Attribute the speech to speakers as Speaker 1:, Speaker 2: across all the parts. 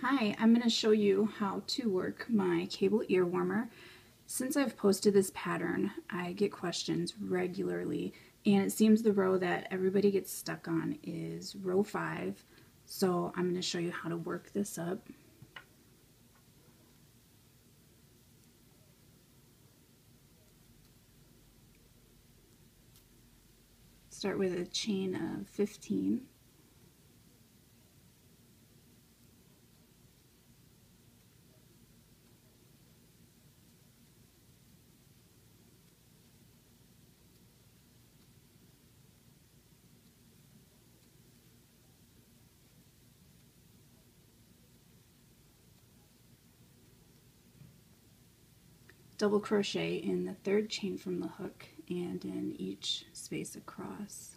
Speaker 1: Hi, I'm going to show you how to work my cable ear warmer. Since I've posted this pattern, I get questions regularly, and it seems the row that everybody gets stuck on is row 5. So I'm going to show you how to work this up. Start with a chain of 15. Double crochet in the third chain from the hook and in each space across.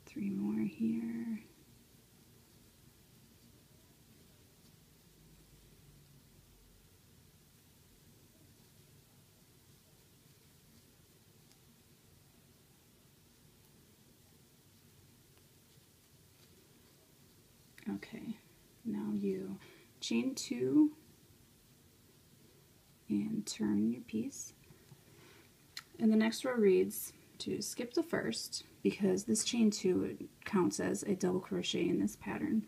Speaker 1: Three more here. Okay, now you chain 2 and turn your piece. And the next row reads to skip the first, because this chain 2 counts as a double crochet in this pattern.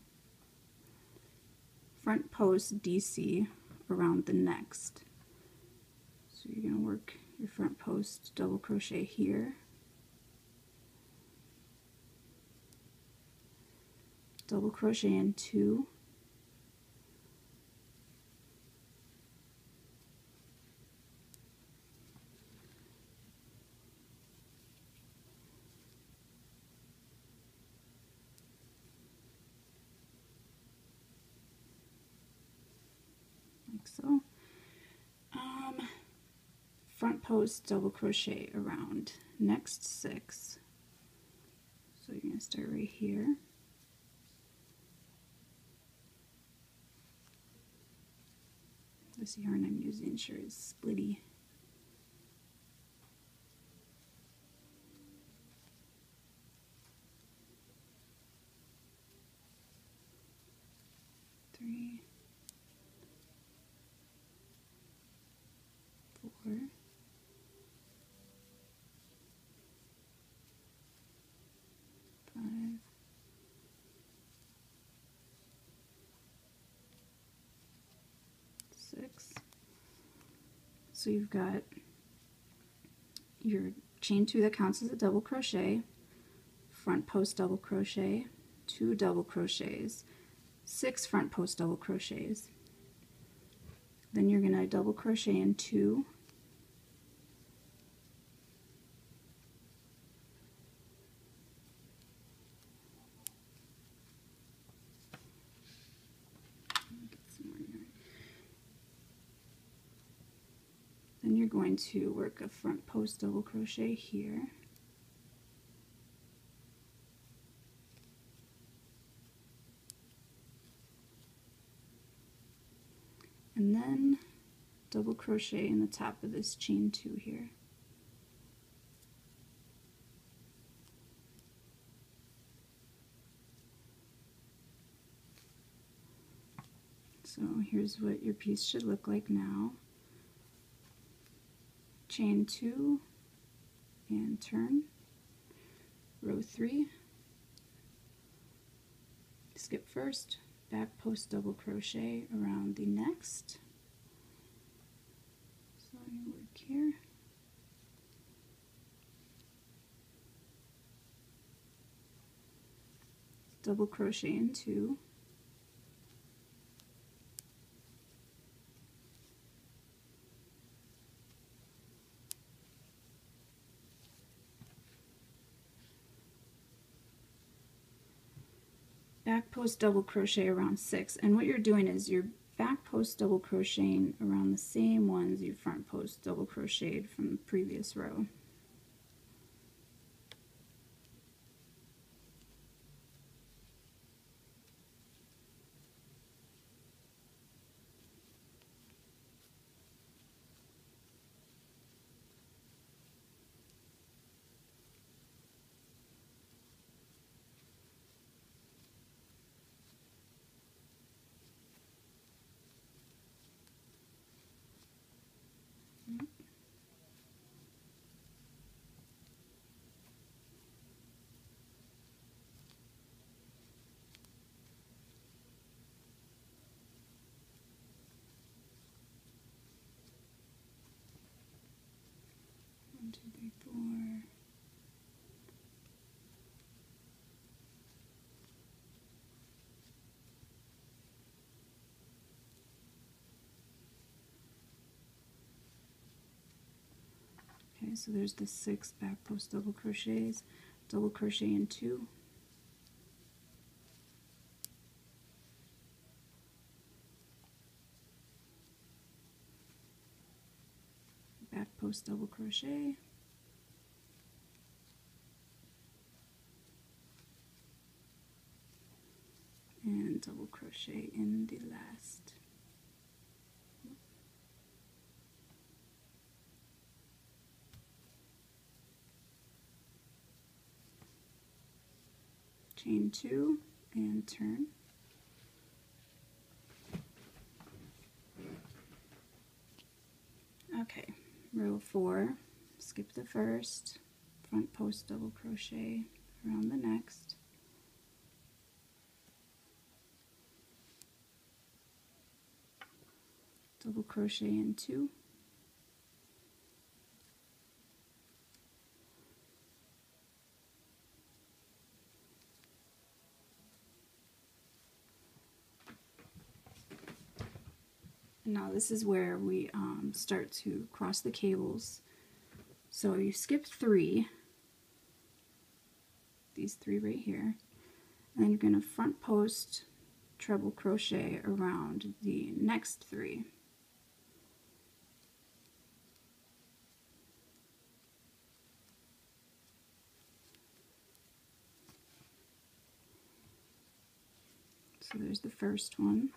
Speaker 1: Front post DC around the next. So you're going to work your front post double crochet here. Double crochet in 2. Like so. Front post double crochet around next 6. So you're going to start right here. This yarn I'm using sure is splitty. Three, 4, 5, 6. So you've got your chain 2 that counts as a double crochet, front post double crochet, 2 double crochets, 6 front post double crochets. Then you're going to double crochet in 2, then you're going to work a front post double crochet here, and then double crochet in the top of this chain 2 here. So here's what your piece should look like now. Chain 2 and turn, row 3, skip first, back post double crochet around the next. So you work here, double crochet in 2, back post double crochet around 6, and what you're doing is you're back post double crocheting around the same ones you front post double crocheted from the previous row. One, two, three, four. Okay, so there's the 6 back post double crochets, double crochet in 2, back post double crochet, and double crochet in the last. Chain 2 and turn. Okay, row 4, skip the first, front post double crochet around the next, double crochet in 2, now this is where we start to cross the cables. So you skip 3, these 3 right here, and then you're going to front post treble crochet around the next 3. So there's the first one.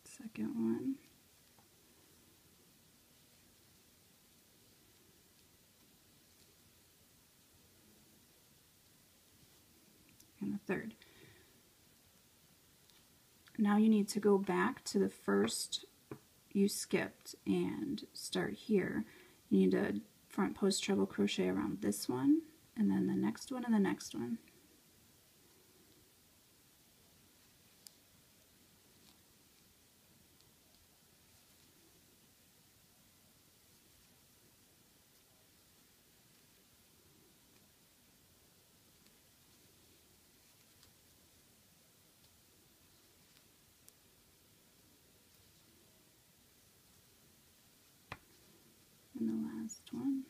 Speaker 1: Second one. And the third. Now you need to go back to the first you skipped and start here. You need to front post treble crochet around this one, and then the next one and the next one. And the last one.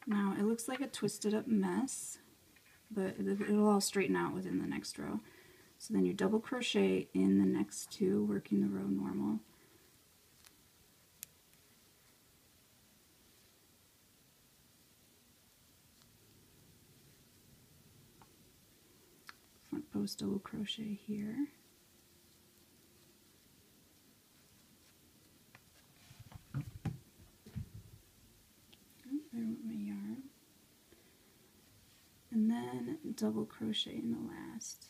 Speaker 1: Now it looks like a twisted up mess, but it'll all straighten out within the next row. So then you double crochet in the next two, working the row normal. Front post double crochet here. Oh, there went my yarn. And then double crochet in the last.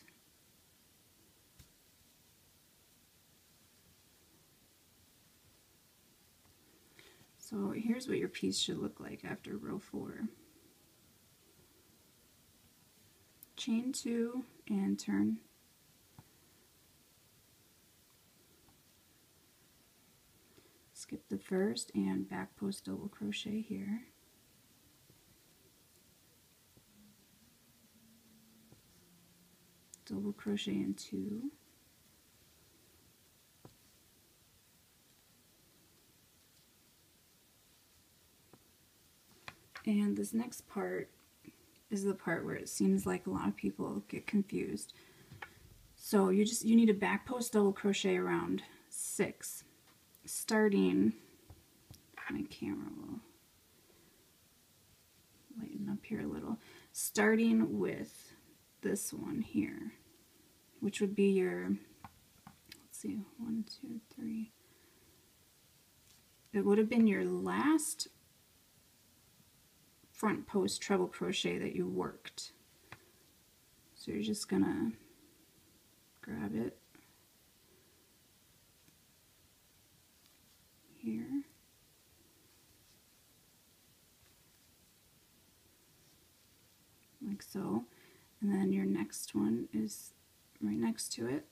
Speaker 1: So here's what your piece should look like after row 4. Chain 2 and turn. Skip the first and back post double crochet here. Double crochet in 2. And this next part is the part where it seems like a lot of people get confused. So you need a back post double crochet around 6, starting, my camera will lighten up here a little, starting with this one here, which would be your, let's see, 1, 2, 3, it would have been your last front post treble crochet that you worked. So you're just gonna grab it here, like so, and then your next one is right next to it.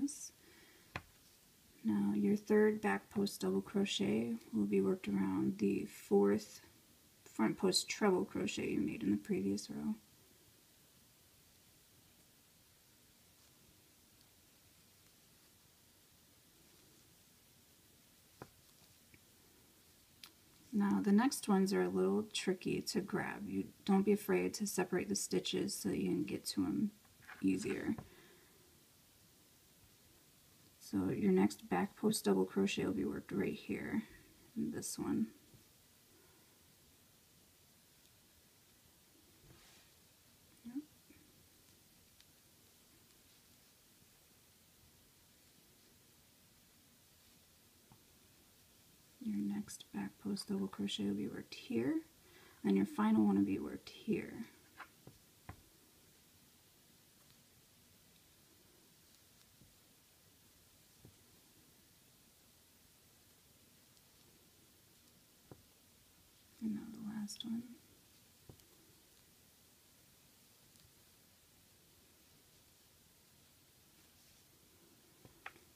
Speaker 1: This. Now your third back post double crochet will be worked around the 4th front post treble crochet you made in the previous row. Now the next ones are a little tricky to grab. You don't be afraid to separate the stitches so that you can get to them easier. So your next back post double crochet will be worked right here in this one. Yep. Your next back post double crochet will be worked here, and your final one will be worked here. And now the last one.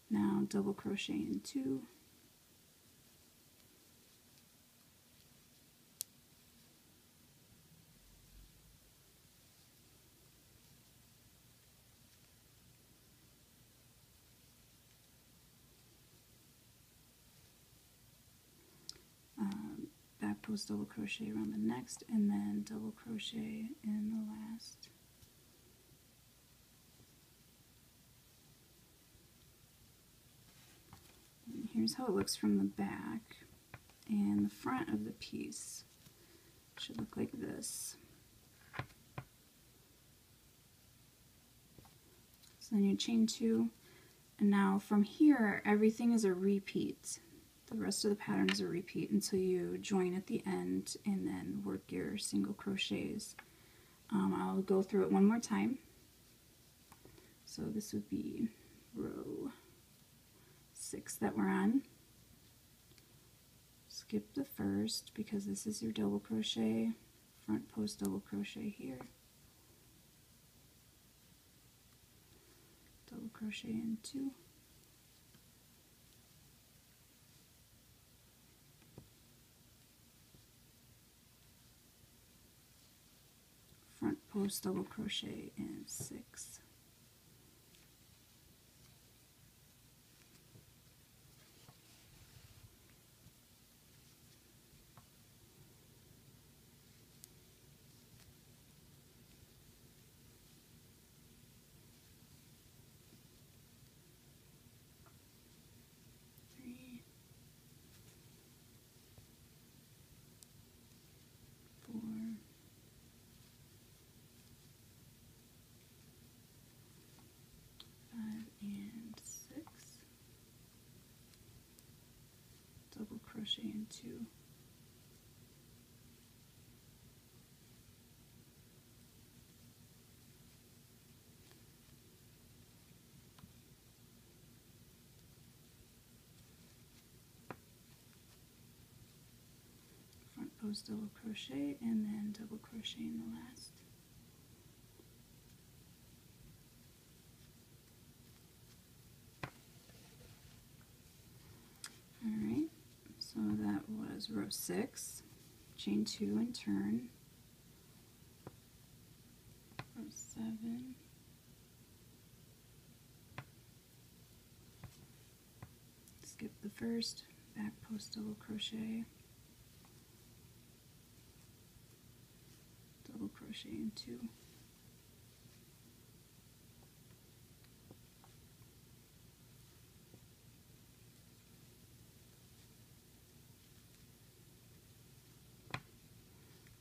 Speaker 1: Now double crochet in 2. Back post double crochet around the next, and then double crochet in the last. And here's how it looks from the back, and the front of the piece should look like this. So then you chain 2, and now from here everything is a repeat. The rest of the pattern is a repeat until you join at the end and then work your single crochets. I'll go through it one more time. So this would be row 6 that we're on. Skip the first because this is your double crochet, front post double crochet here, double crochet in 2, front post double crochet in 6, crochet in 2. Front post double crochet and then double crochet in the last. Alright, so that was row 6, chain 2 and turn, row 7, skip the first, back post double crochet, double crochet in 2.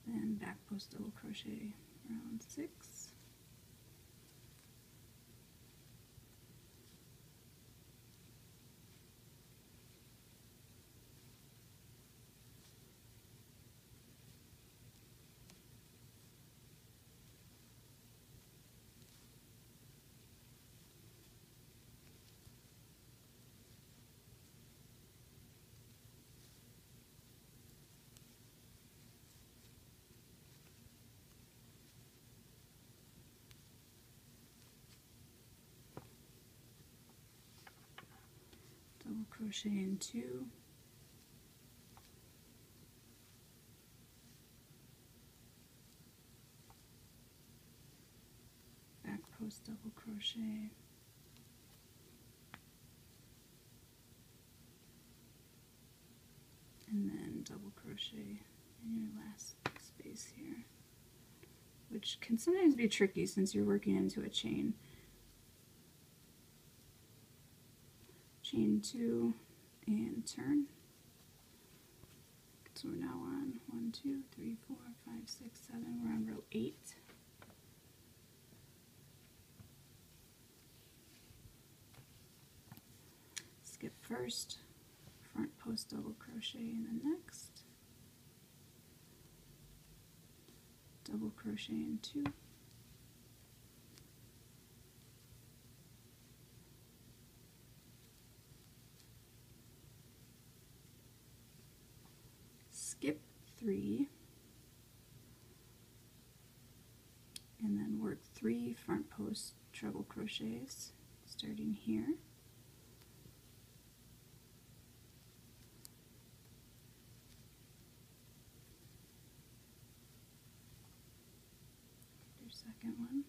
Speaker 1: Then back post double crochet round 6, double crochet in 2, back post double crochet, and then double crochet in your last space here, which can sometimes be tricky since you're working into a chain. Chain 2 and turn. So we're now on 1, 2, 3, 4, 5, 6, 7. We're on row 8. Skip first, front post double crochet in the next, double crochet in 2, skip 3, and then work 3 front post treble crochets starting here. Your second one.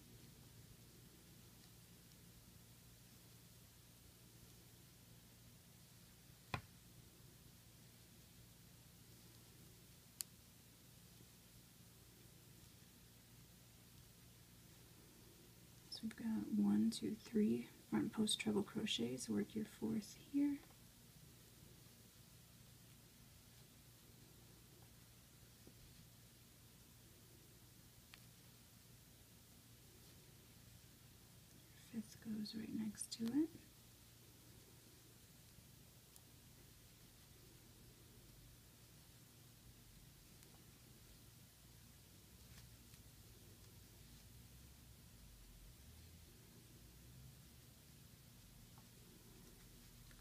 Speaker 1: So we've got 1, 2, 3 front post treble crochets. Work your 4th here. Your 5th goes right next to it.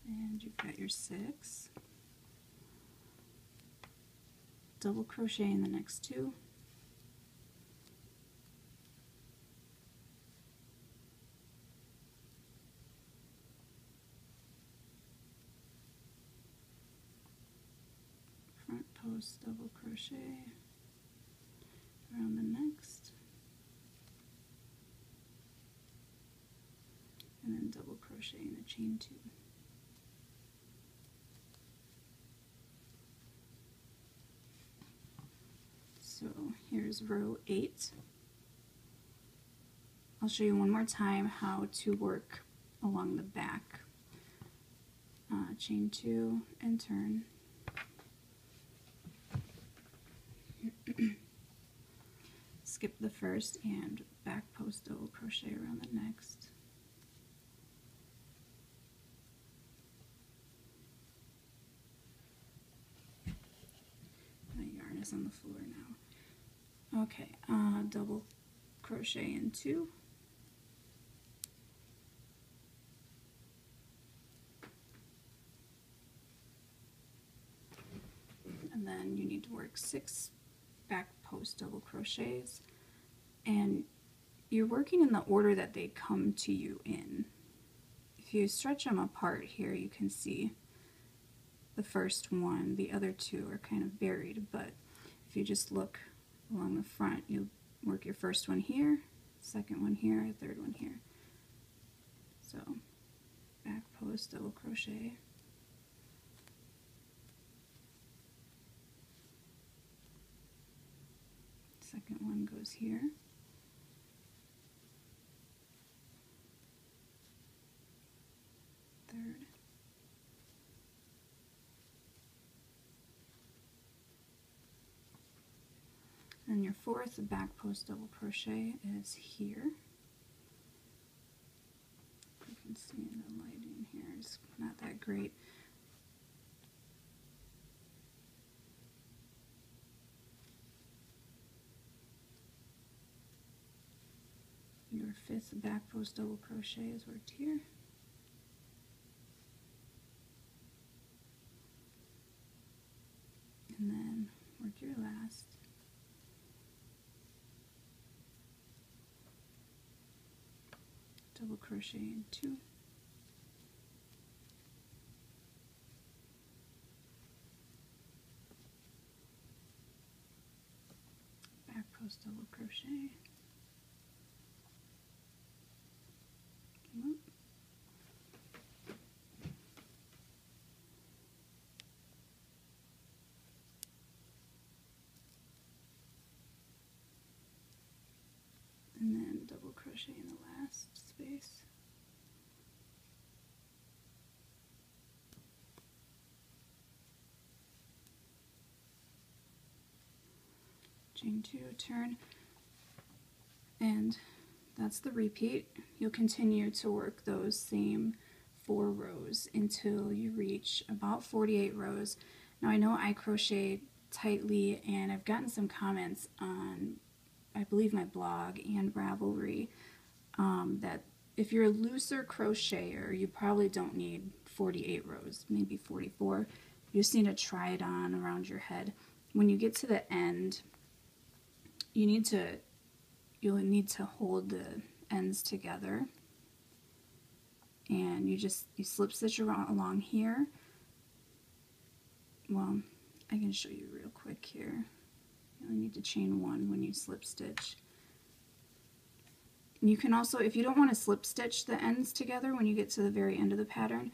Speaker 1: And you've got your 6. Double crochet in the next 2. Front post double crochet around the next, and then double crochet in the chain 2. So here's row 8. I'll show you one more time how to work along the back. Chain 2 and turn. Skip the first and back post double crochet around the next. guess on the floor now. Okay, double crochet in 2. And then you need to work 6 back post double crochets, and you're working in the order that they come to you in. If you stretch them apart here, you can see the first one, the other 2 are kind of buried, but if you just look along the front, you work your first one here, second one here, third one here. So back post double crochet, second one goes here, third, and your fourth back post double crochet is here. You can see the lighting here is not that great. Your fifth back post double crochet is worked here. And then work your last. Double crochet in 2. Back post double crochet. Come up. And then double crochet in the last space. Chain 2, turn, and that's the repeat. You'll continue to work those same 4 rows until you reach about 48 rows. Now I know I crochet tightly, and I've gotten some comments on, I believe, my blog and Ravelry, that if you're a looser crocheter, you probably don't need 48 rows, maybe 44. You just need to try it on around your head. When you get to the end, you'll need to hold the ends together, and you slip stitch along here. Well, I can show you real quick here. You only need to chain 1 when you slip stitch. You can also, if you don't want to slip stitch the ends together when you get to the very end of the pattern,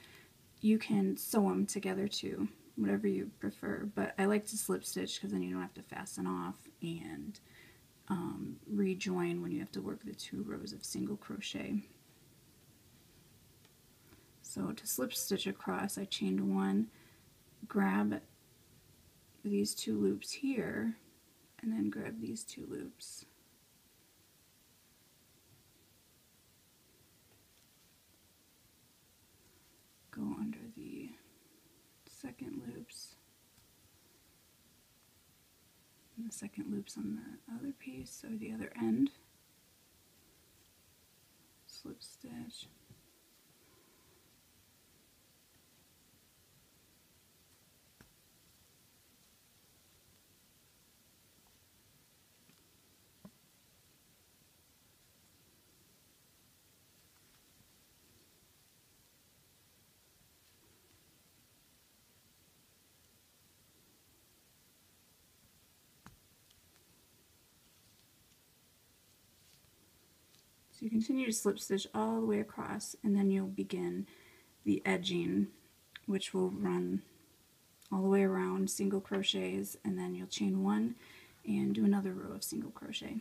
Speaker 1: you can sew them together too, whatever you prefer. But I like to slip stitch because then you don't have to fasten off and rejoin when you have to work the 2 rows of single crochet. So to slip stitch across, I chained 1, grab these 2 loops here, and then grab these 2 loops. Go under the second loops, and the second loops on the other piece, or the other end. Slip stitch. So you continue to slip stitch all the way across, and then you'll begin the edging, which will run all the way around single crochets, and then you'll chain 1 and do another row of single crochet.